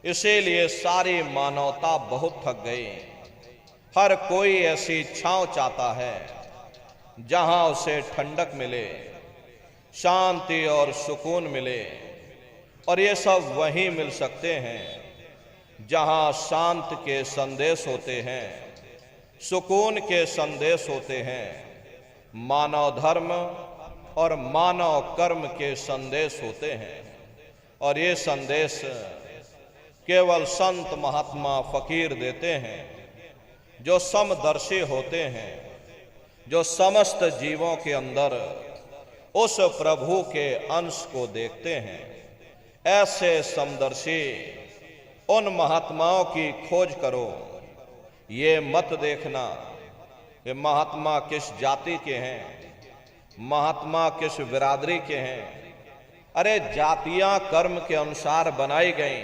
इसीलिए सारी मानवता बहुत थक गई। हर कोई ऐसी छांव चाहता है जहां उसे ठंडक मिले, शांति और सुकून मिले। और ये सब वहीं मिल सकते हैं जहां शांत के संदेश होते हैं, सुकून के संदेश होते हैं, मानव धर्म और मानव कर्म के संदेश होते हैं। और ये संदेश केवल संत महात्मा फकीर देते हैं, जो समदर्शी होते हैं, जो समस्त जीवों के अंदर उस प्रभु के अंश को देखते हैं। ऐसे समदर्शी उन महात्माओं की खोज करो। ये मत देखना कि महात्मा किस जाति के हैं, महात्मा किस बिरादरी के हैं। अरे जातियां कर्म के अनुसार बनाई गई,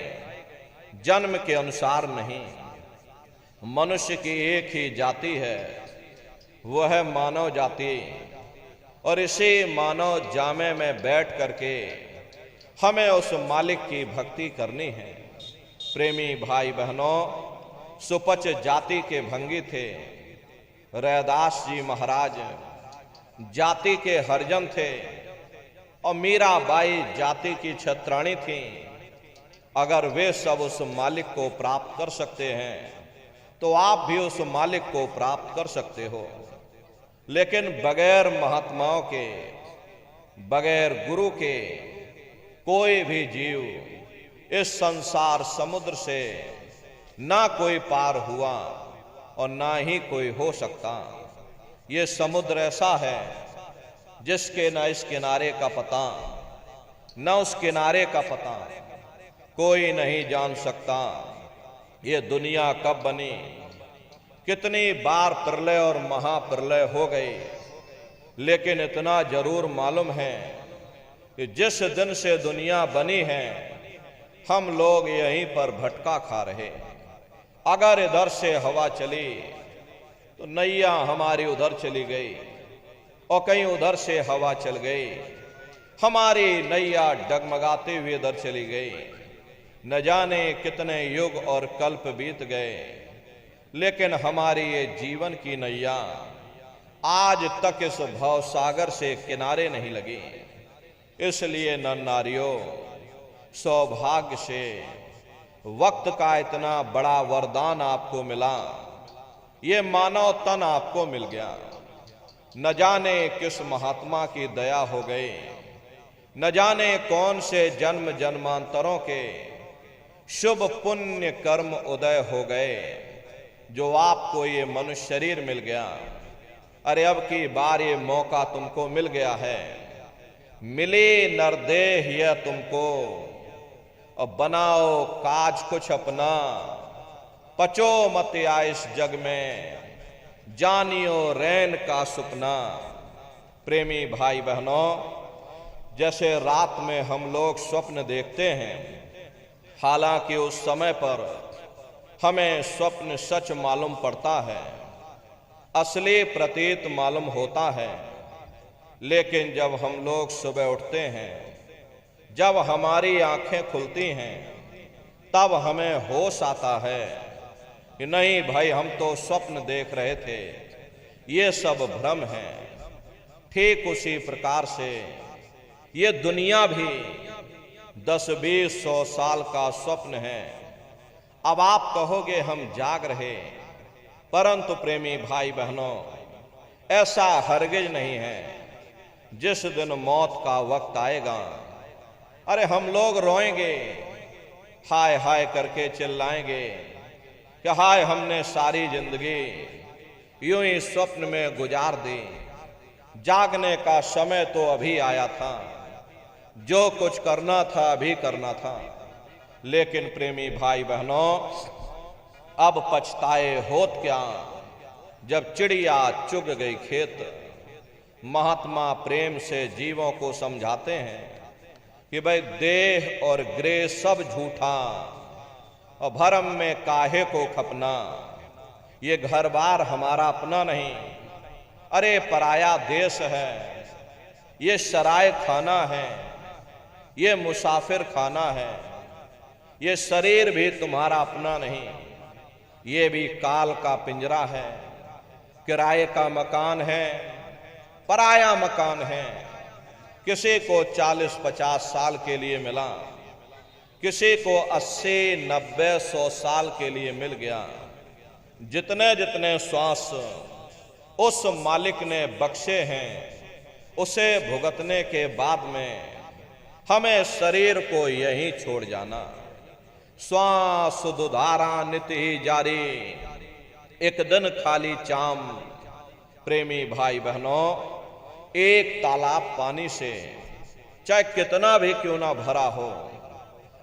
जन्म के अनुसार नहीं। मनुष्य की एक ही जाति है, वह है मानव जाति। और इसी मानव जामे में बैठ करके हमें उस मालिक की भक्ति करनी है। प्रेमी भाई बहनों, सुपच जाति के भंगी थे। रैदास जी महाराज जाति के हरिजन थे और मीराबाई जाति की छत्राणी थी। अगर वे सब उस मालिक को प्राप्त कर सकते हैं तो आप भी उस मालिक को प्राप्त कर सकते हो। लेकिन बगैर महात्माओं के, बगैर गुरु के कोई भी जीव इस संसार समुद्र से ना कोई पार हुआ और ना ही कोई हो सकता। ये समुद्र ऐसा है जिसके न इस किनारे का पता, न उस किनारे का पता, कोई नहीं जान सकता। ये दुनिया कब बनी, कितनी बार प्रलय और महाप्रलय हो गई, लेकिन इतना जरूर मालूम है कि जिस दिन से दुनिया बनी है हम लोग यहीं पर भटका खा रहे। अगर इधर से हवा चली तो नैया हमारी उधर चली गई और कहीं उधर से हवा चल गई, हमारी नैया डगमगाते हुए इधर चली गई। न जाने कितने युग और कल्प बीत गए, लेकिन हमारी ये जीवन की नैया आज तक इस भवसागर से किनारे नहीं लगी। इसलिए नर नारियों, सौभाग्य से वक्त का इतना बड़ा वरदान आपको मिला, ये मानव तन आपको मिल गया। न जाने किस महात्मा की दया हो गई, न जाने कौन से जन्म जन्मांतरों के शुभ पुण्य कर्म उदय हो गए जो आपको ये मनुष्य शरीर मिल गया। अरे अब की बार ये मौका तुमको मिल गया है, मिली नरदेह यह तुमको। अब बनाओ काज कुछ अपना, पचो मत आइस जग में, जानियो रैन का सुपना। प्रेमी भाई बहनों, जैसे रात में हम लोग स्वप्न देखते हैं, हालांकि उस समय पर हमें स्वप्न सच मालूम पड़ता है, असली प्रतीत मालूम होता है। लेकिन जब हम लोग सुबह उठते हैं, जब हमारी आंखें खुलती हैं, तब हमें होश आता है कि नहीं भाई, हम तो स्वप्न देख रहे थे, ये सब भ्रम है। ठीक उसी प्रकार से ये दुनिया भी 10-20-100 साल का स्वप्न है। अब आप कहोगे हम जाग रहे, परंतु प्रेमी भाई बहनों, ऐसा हरगिज नहीं है। जिस दिन मौत का वक्त आएगा, अरे हम लोग रोएंगे, हाय हाय करके चिल्लाएंगे कि हाय, हमने सारी जिंदगी यूं ही स्वप्न में गुजार दी, जागने का समय तो अभी आया था, जो कुछ करना था अभी करना था। लेकिन प्रेमी भाई बहनों, अब पछताए होत क्या, जब चिड़िया चुग गई खेत। महात्मा प्रेम से जीवों को समझाते हैं कि भाई देह और ग्रह सब झूठा और भरम में काहे को खपना। ये घर बार हमारा अपना नहीं, अरे पराया देश है, ये सराय खाना है, ये मुसाफिर खाना है, ये शरीर भी तुम्हारा अपना नहीं, ये भी काल का पिंजरा है, किराए का मकान है, पराया मकान है। किसी को 40-50 साल के लिए मिला, किसी को 80-90-100 साल के लिए मिल गया। जितने जितने श्वास उस मालिक ने बख्शे हैं, उसे भुगतने के बाद में हमें शरीर को यहीं छोड़ जाना। श्वास दुधारा नित्य ही जारी, एक दिन खाली चाम। प्रेमी भाई बहनों, एक तालाब पानी से चाहे कितना भी क्यों ना भरा हो,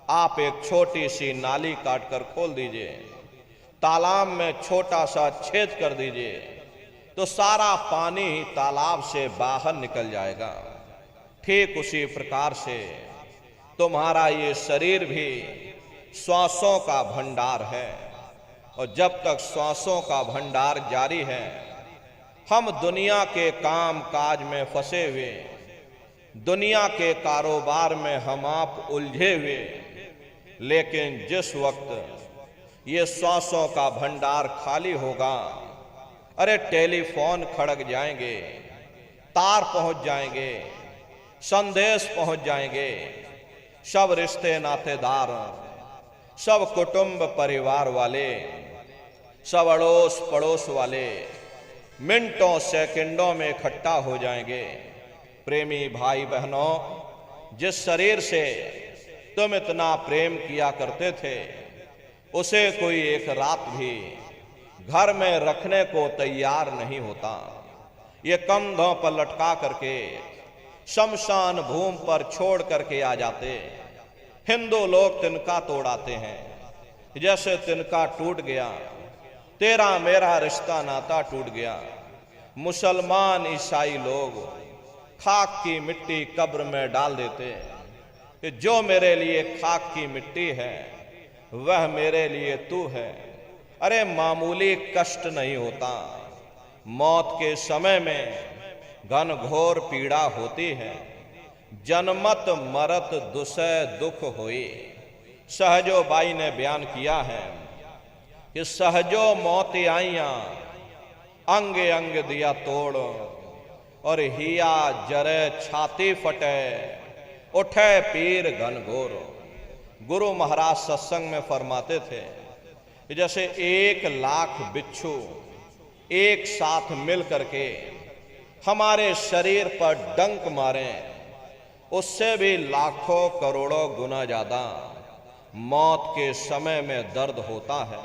आप एक छोटी सी नाली काटकर खोल दीजिए, तालाब में छोटा सा छेद कर दीजिए, तो सारा पानी तालाब से बाहर निकल जाएगा। ठीक उसी प्रकार से तुम्हारा ये शरीर भी श्वासों का भंडार है, और जब तक श्वासों का भंडार जारी है, हम दुनिया के काम काज में फंसे हुए, दुनिया के कारोबार में हम आप उलझे हुए। लेकिन जिस वक्त ये श्वासों का भंडार खाली होगा, अरे टेलीफोन खड़क जाएंगे, तार पहुंच जाएंगे, संदेश पहुंच जाएंगे, सब रिश्ते नातेदार, सब कुटुंब परिवार वाले, सब अड़ोस पड़ोस वाले मिनटों सेकंडों में इकट्ठा हो जाएंगे। प्रेमी भाई बहनों, जिस शरीर से तुम इतना प्रेम किया करते थे, उसे कोई एक रात भी घर में रखने को तैयार नहीं होता। ये कंधों पर लटका करके शमशान भूमि पर छोड़ करके आ जाते। हिंदू लोग तिनका तोड़ाते हैं, जैसे तिनका टूट गया, तेरा मेरा रिश्ता नाता टूट गया। मुसलमान ईसाई लोग खाक की मिट्टी कब्र में डाल देते कि जो मेरे लिए खाक की मिट्टी है, वह मेरे लिए तू है। अरे मामूली कष्ट नहीं होता, मौत के समय में घन घोर पीड़ा होती है। जनमत मरत दुसह दुख होई, सहजो बाई ने बयान किया है कि सहजो मौत आईया, अंग अंग दिया तोड़, और हिया जरे छाती फटे, उठे पीर घनघोर। गुरु महाराज सत्संग में फरमाते थे, जैसे 1,00,000 बिच्छू एक साथ मिल करके हमारे शरीर पर डंक मारें, उससे भी लाखों करोड़ों गुना ज्यादा मौत के समय में दर्द होता है।